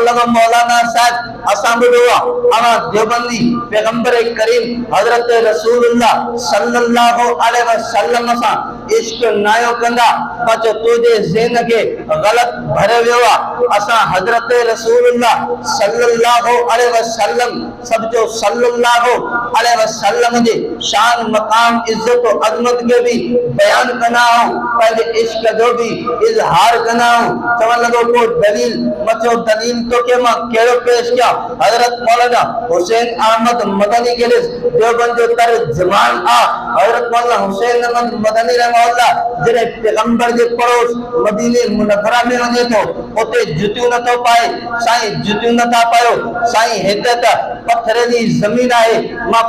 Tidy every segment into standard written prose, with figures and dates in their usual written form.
लगा मौलाना साहब असांबुआ अमा देवबंदी पैगंबर करीम हजरत रसूलुल्लाह सल्लल्लाहु अलैहि वसल्लम सा इश्क नायो कंदा पचो तुझे ज़हन के गलत भरे वियो असा हजरत रसूलुल्लाह सल्लल्लाहु अलैहि वसल्लम सब जो सल्लल्लाहु अलैहि वसल्लम जे शान मकाम इज्जत और अजमत के भी बयान करना हो पहले इश्क जो भी इजहार करना हो चवन लगो को दलील मचो दलील तो के मां केड़ो पेश किया हजरत मौलाना हुसैन अहमद मदनी के लिए देवबंद जो तर्जमान आ हजरत मौलाना हुसैन अहमद मदनी रहमतुल्लाह जरे पैगंबर जे पड़ोस मदीने मुनव्वरा में वने तो ओते जुतियों न तो पाए साईं जुतियों न था पायो साईं हेते त पत्थर जी जमीन आए मां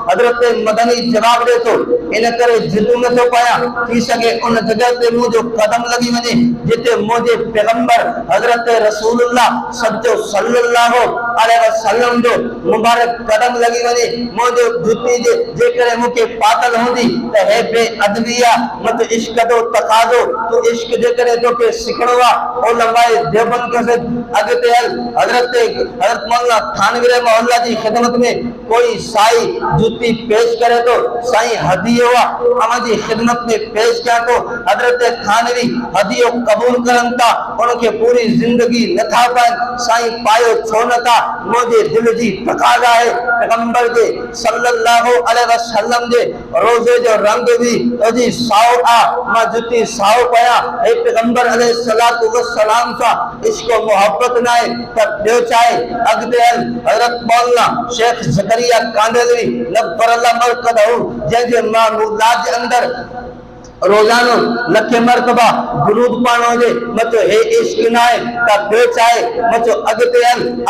हजरत मदनी जवाब दे तो इन करे जुतियों न तो पाया थी सके उन जगह पे मुझे कदम लगी वने जिते मुझे पैगंबर हजरत रसूलुल्लाह सब जो सल्लल्लाहु अलैहि वसल्लम जो मुबारक कदम लगी वने मुझे जुती जे करे मुके पातल होंदी त हे बे अदबिया मत इश्क दो तकाजो तो इश्क जे करे तो के सिखणो वा उलमाए देवबंद के से अगते हजरत मौलाना थानवी रहमतुल्लाह जी खिदमत में कोई साई जुती पेश करे तो साईं हदियो वा हमारी खिदमत में पेश किया तो हजरत थानवी हदियो कबूल करंता उनके पूरी जिंदगी न था पाए साईं पायो छो न था मुझे दिल जी तकाजा है पैगंबर जे सल्लल्लाहु अलैहि वसल्लम जे रोजे जो रंग भी जी साओ आ मां जुती साओ पाया ए पैगंबर अलैहि सलातु व सलाम सा इसको मोहब्बत नाए पर देव चाहे अगते हजरत मौलाना शेख जकरिया कांदलवी नब्बरल्लाह मरकदहु जे मामूलात अंदर रोजानो लखे मरतबा दुरूद पानो जे मतो हे इश्क नाए ता बेचाए मतो अगते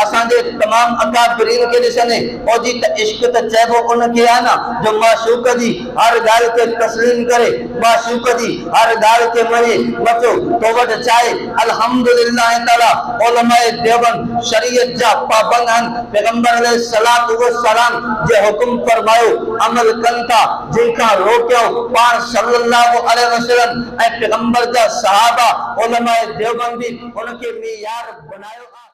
असा जे तमाम अकाबरीन के दिसने ओ जी त इश्क त चेबो उन के आना जो माशूक जी हर गाल के तस्लीम करे माशूक जी हर गाल के मने मतो तो वट चाहे अल्हम्दुलिल्लाह ताला उलमाए देवबंद शरीयत जा पाबंद हन पैगंबर अलैहि सलातु व सलाम जे हुक्म फरमायो अमल कंता जिनका रोक्यो पार सल्लल्लाहु अलैहि वसल्लम पैगंबर जा सहाबा उलमाए देवबंदी उनके मियार बनायो।